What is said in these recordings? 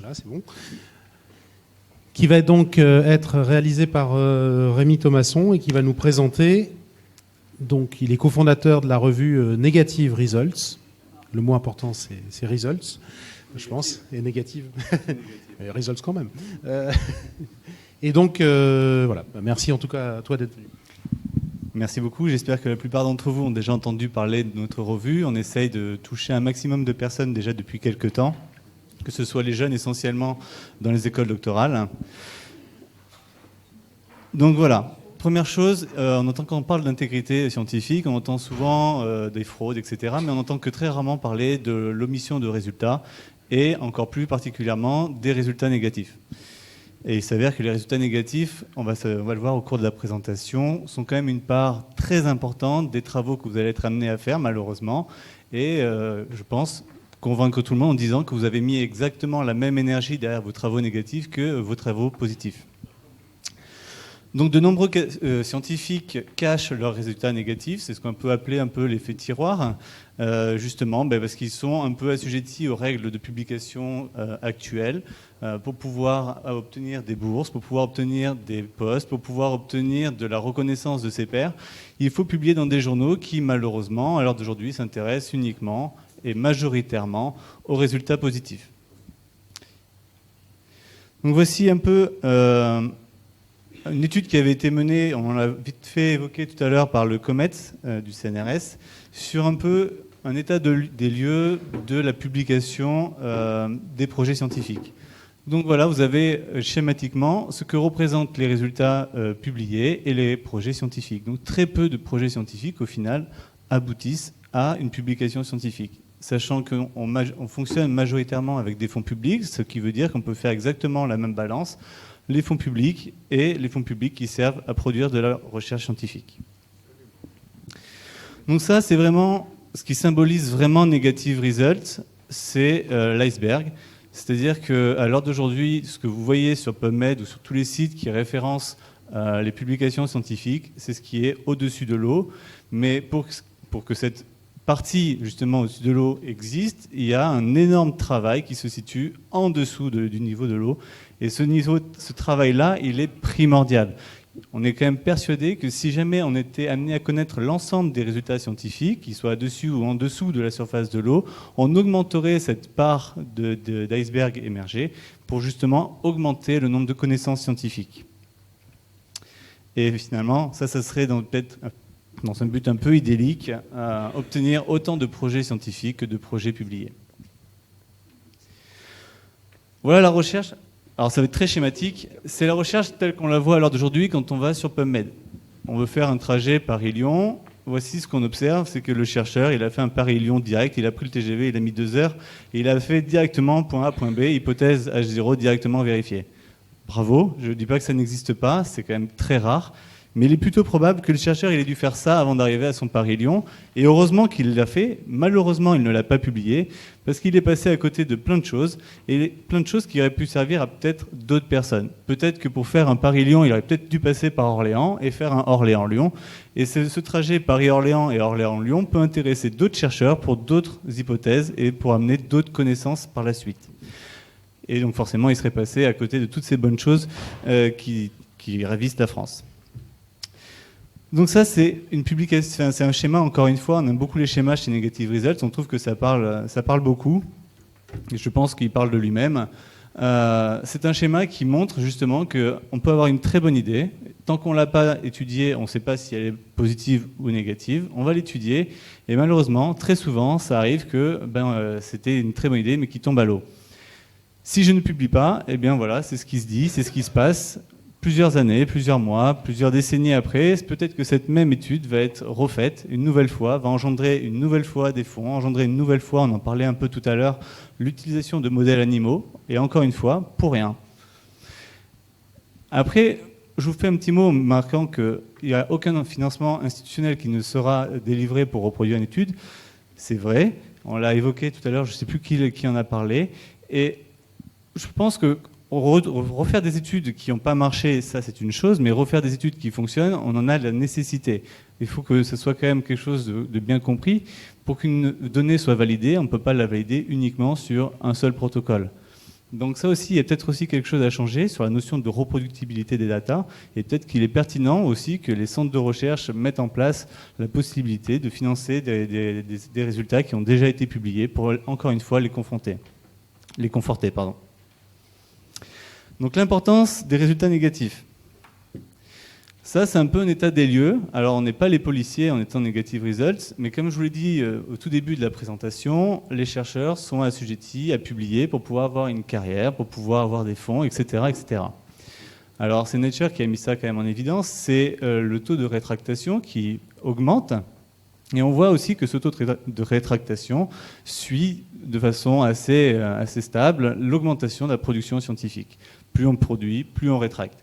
là c'est bon. Qui va donc être réalisé par Rémi Thomasson et qui va nous présenter. Donc, il est cofondateur de la revue Negative Results. Le mot important, c'est Results, je pense, et Negative. Results quand même. Et donc, voilà. Merci en tout cas à toi d'être venu. Merci beaucoup. J'espère que la plupart d'entre vous ont déjà entendu parler de notre revue. On essaye de toucher un maximum de personnes déjà depuis quelques temps, que ce soit les jeunes essentiellement dans les écoles doctorales. Donc voilà, première chose, on entend quand on parle d'intégrité scientifique, on entend souvent des fraudes, etc. Mais on entend que très rarement parler de l'omission de résultats et encore plus particulièrement des résultats négatifs. Et il s'avère que les résultats négatifs, on va le voir au cours de la présentation, sont quand même une part très importante des travaux que vous allez être amenés à faire, malheureusement. Et je pense convaincre tout le monde en disant que vous avez mis exactement la même énergie derrière vos travaux négatifs que vos travaux positifs. Donc de nombreux scientifiques cachent leurs résultats négatifs, c'est ce qu'on peut appeler un peu l'effet tiroir, justement parce qu'ils sont un peu assujettis aux règles de publication actuelles pour pouvoir obtenir des bourses, pour pouvoir obtenir des postes, pour pouvoir obtenir de la reconnaissance de ses pairs. Il faut publier dans des journaux qui malheureusement, à l'heure d'aujourd'hui, s'intéressent uniquement et majoritairement aux résultats positifs. Donc voici un peu une étude qui avait été menée, on l'a vite fait évoquer tout à l'heure par le COMET du CNRS, sur un peu un état des lieux de la publication des projets scientifiques. Donc voilà, vous avez schématiquement ce que représentent les résultats publiés et les projets scientifiques. Donc très peu de projets scientifiques, au final, aboutissent à une publication scientifique. Sachant qu'on fonctionne majoritairement avec des fonds publics, ce qui veut dire qu'on peut faire exactement la même balance, les fonds publics et les fonds publics qui servent à produire de la recherche scientifique. Donc ça, c'est vraiment ce qui symbolise vraiment Negative Results, c'est l'iceberg. C'est-à-dire qu'à l'heure d'aujourd'hui, ce que vous voyez sur PubMed ou sur tous les sites qui référencent les publications scientifiques, c'est ce qui est au-dessus de l'eau. Mais pour que cette partie justement au-dessus de l'eau existe, il y a un énorme travail qui se situe en dessous du niveau de l'eau. Et ce travail-là, il est primordial. On est quand même persuadé que si jamais on était amené à connaître l'ensemble des résultats scientifiques, qu'ils soient au-dessus ou en dessous de la surface de l'eau, on augmenterait cette part d'iceberg émergé pour justement augmenter le nombre de connaissances scientifiques. Et finalement, ça serait peut-être dans un but un peu idyllique, obtenir autant de projets scientifiques que de projets publiés. Voilà la recherche. Alors ça va être très schématique. C'est la recherche telle qu'on la voit à l'heure d'aujourd'hui quand on va sur PubMed. On veut faire un trajet Paris-Lyon. Voici ce qu'on observe, c'est que le chercheur, il a fait un Paris-Lyon direct, il a pris le TGV, il a mis 2 heures, et il a fait directement point A, point B, hypothèse H0 directement vérifiée. Bravo, je ne dis pas que ça n'existe pas, c'est quand même très rare. Mais il est plutôt probable que le chercheur il ait dû faire ça avant d'arriver à son Paris-Lyon. Et heureusement qu'il l'a fait. Malheureusement, il ne l'a pas publié parce qu'il est passé à côté de plein de choses. Et plein de choses qui auraient pu servir à peut-être d'autres personnes. Peut-être que pour faire un Paris-Lyon, il aurait peut-être dû passer par Orléans et faire un Orléans-Lyon. Et ce trajet Paris-Orléans et Orléans-Lyon peut intéresser d'autres chercheurs pour d'autres hypothèses et pour amener d'autres connaissances par la suite. Et donc forcément, il serait passé à côté de toutes ces bonnes choses qui ravissent la France. Donc ça, c'est une publication, c'est un schéma, encore une fois, on aime beaucoup les schémas chez Negative Results, on trouve que ça parle beaucoup, et je pense qu'il parle de lui-même. C'est un schéma qui montre justement qu'on peut avoir une très bonne idée, tant qu'on ne l'a pas étudiée, on ne sait pas si elle est positive ou négative, on va l'étudier, et malheureusement, très souvent, ça arrive que c'était une très bonne idée, mais qui tombe à l'eau. Si je ne publie pas, eh bien voilà, c'est ce qui se dit, c'est ce qui se passe. Plusieurs années, plusieurs mois, plusieurs décennies après, peut-être que cette même étude va être refaite une nouvelle fois, va engendrer une nouvelle fois des fonds, engendrer une nouvelle fois, on en parlait un peu tout à l'heure, l'utilisation de modèles animaux, et encore une fois, pour rien. Après, je vous fais un petit mot marquant qu'il n'y a aucun financement institutionnel qui ne sera délivré pour reproduire une étude. C'est vrai, on l'a évoqué tout à l'heure, je ne sais plus qui en a parlé, et je pense que refaire des études qui n'ont pas marché, ça c'est une chose, mais refaire des études qui fonctionnent, on en a la nécessité. Il faut que ce soit quand même quelque chose de bien compris. Pour qu'une donnée soit validée, on ne peut pas la valider uniquement sur un seul protocole. Donc ça aussi, il y a peut-être aussi quelque chose à changer sur la notion de reproductibilité des data, et peut-être qu'il est pertinent aussi que les centres de recherche mettent en place la possibilité de financer des résultats qui ont déjà été publiés pour, encore une fois, les conforter. Donc l'importance des résultats négatifs. Ça, c'est un peu un état des lieux. Alors, on n'est pas les policiers en étant negative results, mais comme je vous l'ai dit au tout début de la présentation, les chercheurs sont assujettis à publier pour pouvoir avoir une carrière, pour pouvoir avoir des fonds, etc., etc. Alors, c'est Nature qui a mis ça quand même en évidence. C'est le taux de rétractation qui augmente. Et on voit aussi que ce taux de rétractation suit de façon assez stable l'augmentation de la production scientifique. Plus on produit, plus on rétracte.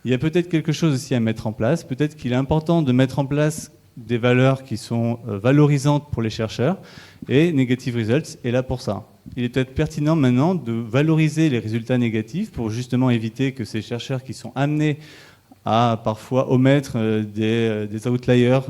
Il y a peut-être quelque chose aussi à mettre en place. Peut-être qu'il est important de mettre en place des valeurs qui sont valorisantes pour les chercheurs. Et Negative Results est là pour ça. Il est peut-être pertinent maintenant de valoriser les résultats négatifs pour justement éviter que ces chercheurs qui sont amenés à parfois omettre des outliers,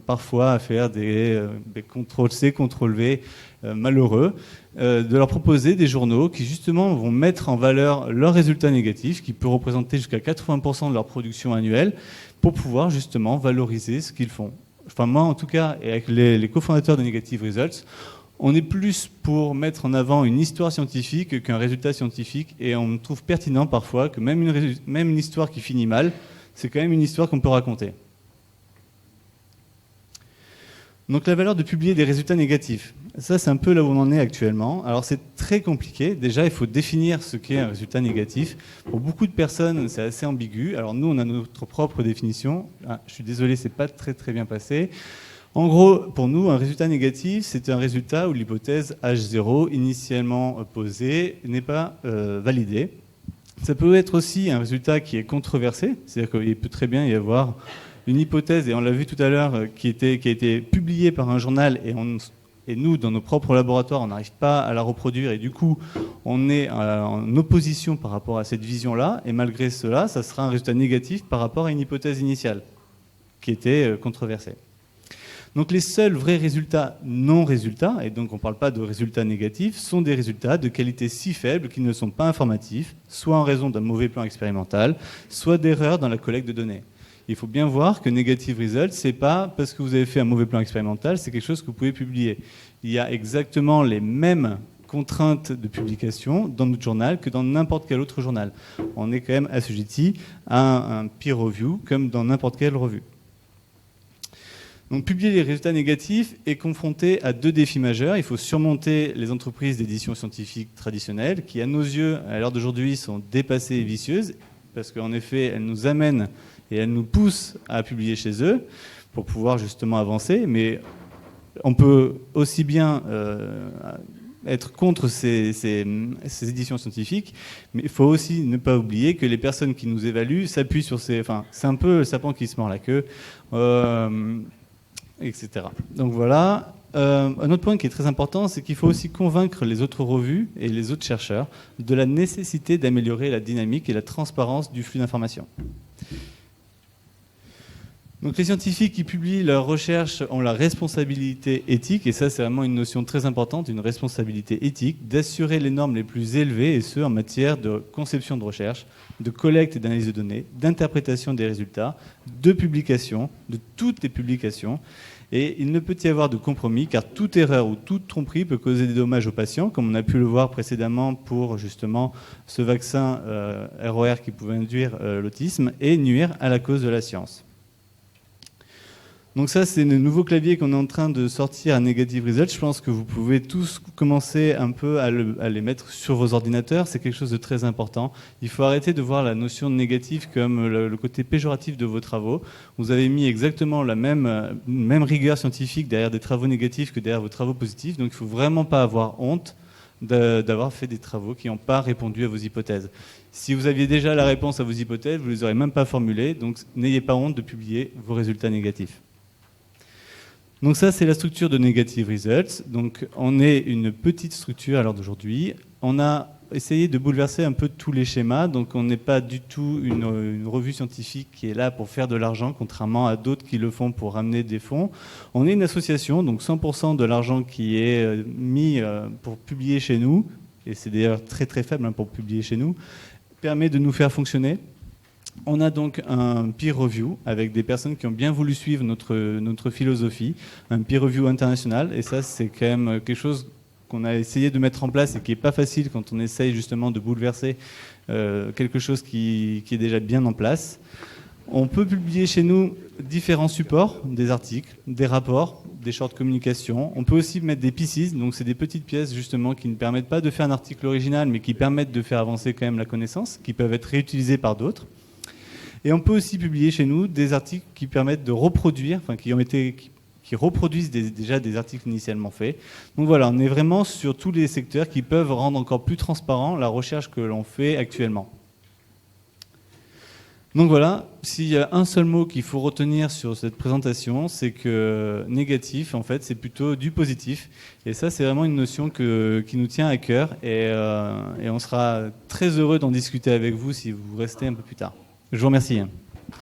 parfois à faire des CTRL-C, CTRL-V malheureux, de leur proposer des journaux qui justement vont mettre en valeur leurs résultats négatifs, qui peuvent représenter jusqu'à 80% de leur production annuelle, pour pouvoir justement valoriser ce qu'ils font. Enfin moi en tout cas, et avec les cofondateurs de Negative Results, on est plus pour mettre en avant une histoire scientifique qu'un résultat scientifique, et on trouve pertinent parfois que même une histoire qui finit mal, c'est quand même une histoire qu'on peut raconter. Donc la valeur de publier des résultats négatifs. Ça, c'est un peu là où on en est actuellement. Alors c'est très compliqué. Déjà, il faut définir ce qu'est un résultat négatif. Pour beaucoup de personnes, c'est assez ambigu. Alors nous, on a notre propre définition. Ah, je suis désolé, c'est pas très très bien passé. En gros, pour nous, un résultat négatif, c'est un résultat où l'hypothèse H0 initialement posée n'est pas validée. Ça peut être aussi un résultat qui est controversé, c'est-à-dire qu'il peut très bien y avoir une hypothèse, et on l'a vu tout à l'heure, qui a été publiée par un journal, et nous, dans nos propres laboratoires, on n'arrive pas à la reproduire, et du coup, on est en opposition par rapport à cette vision-là, et malgré cela, ça sera un résultat négatif par rapport à une hypothèse initiale, qui était controversée. Donc les seuls vrais résultats non-résultats, et donc on ne parle pas de résultats négatifs, sont des résultats de qualité si faible qu'ils ne sont pas informatifs, soit en raison d'un mauvais plan expérimental, soit d'erreurs dans la collecte de données. Il faut bien voir que Negative Results, ce n'est pas parce que vous avez fait un mauvais plan expérimental, c'est quelque chose que vous pouvez publier. Il y a exactement les mêmes contraintes de publication dans notre journal que dans n'importe quel autre journal. On est quand même assujetti à un peer review comme dans n'importe quelle revue. Donc, publier les résultats négatifs est confronté à deux défis majeurs. Il faut surmonter les entreprises d'édition scientifique traditionnelles qui, à nos yeux, à l'heure d'aujourd'hui, sont dépassées et vicieuses parce qu'en effet, elles nous amènent et elles nous poussent à publier chez eux pour pouvoir justement avancer. Mais on peut aussi bien être contre ces éditions scientifiques, mais il faut aussi ne pas oublier que les personnes qui nous évaluent s'appuient sur ces... Enfin, c'est un peu le serpent qui se mord la queue. Etc. Donc voilà. Un autre point qui est très important, c'est qu'il faut aussi convaincre les autres revues et les autres chercheurs de la nécessité d'améliorer la dynamique et la transparence du flux d'informations. Donc les scientifiques qui publient leurs recherches ont la responsabilité éthique, et ça c'est vraiment une notion très importante, une responsabilité éthique, d'assurer les normes les plus élevées, et ce en matière de conception de recherche, de collecte et d'analyse de données, d'interprétation des résultats, de publication, de toutes les publications. Et il ne peut y avoir de compromis, car toute erreur ou toute tromperie peut causer des dommages aux patients, comme on a pu le voir précédemment pour justement ce vaccin ROR qui pouvait induire l'autisme, et nuire à la cause de la science. Donc ça, c'est le nouveau clavier qu'on est en train de sortir à Negative Results. Je pense que vous pouvez tous commencer un peu à les mettre sur vos ordinateurs. C'est quelque chose de très important. Il faut arrêter de voir la notion de négatif comme le côté péjoratif de vos travaux. Vous avez mis exactement la même rigueur scientifique derrière des travaux négatifs que derrière vos travaux positifs. Donc il ne faut vraiment pas avoir honte d'avoir fait des travaux qui n'ont pas répondu à vos hypothèses. Si vous aviez déjà la réponse à vos hypothèses, vous ne les aurez même pas formulées. Donc n'ayez pas honte de publier vos résultats négatifs. Donc ça, c'est la structure de Negative Results. Donc on est une petite structure à l'heure d'aujourd'hui. On a essayé de bouleverser un peu tous les schémas. Donc on n'est pas du tout une revue scientifique qui est là pour faire de l'argent, contrairement à d'autres qui le font pour ramener des fonds. On est une association, donc 100% de l'argent qui est mis pour publier chez nous et c'est d'ailleurs très très faible pour publier chez nous, permet de nous faire fonctionner. On a donc un peer review avec des personnes qui ont bien voulu suivre notre philosophie, un peer review international, et ça c'est quand même quelque chose qu'on a essayé de mettre en place et qui n'est pas facile quand on essaye justement de bouleverser quelque chose qui est déjà bien en place. On peut publier chez nous différents supports, des articles, des rapports, des short communications. On peut aussi mettre des pieces, donc c'est des petites pièces justement qui ne permettent pas de faire un article original, mais qui permettent de faire avancer quand même la connaissance, qui peuvent être réutilisées par d'autres. Et on peut aussi publier chez nous des articles qui permettent de reproduire, qui reproduisent déjà des articles initialement faits. Donc voilà, on est vraiment sur tous les secteurs qui peuvent rendre encore plus transparent la recherche que l'on fait actuellement. Donc voilà, s'il y a un seul mot qu'il faut retenir sur cette présentation, c'est que négatif, en fait, c'est plutôt du positif. Et ça, c'est vraiment une notion qui nous tient à cœur. Et on sera très heureux d'en discuter avec vous si vous restez un peu plus tard. Je vous remercie.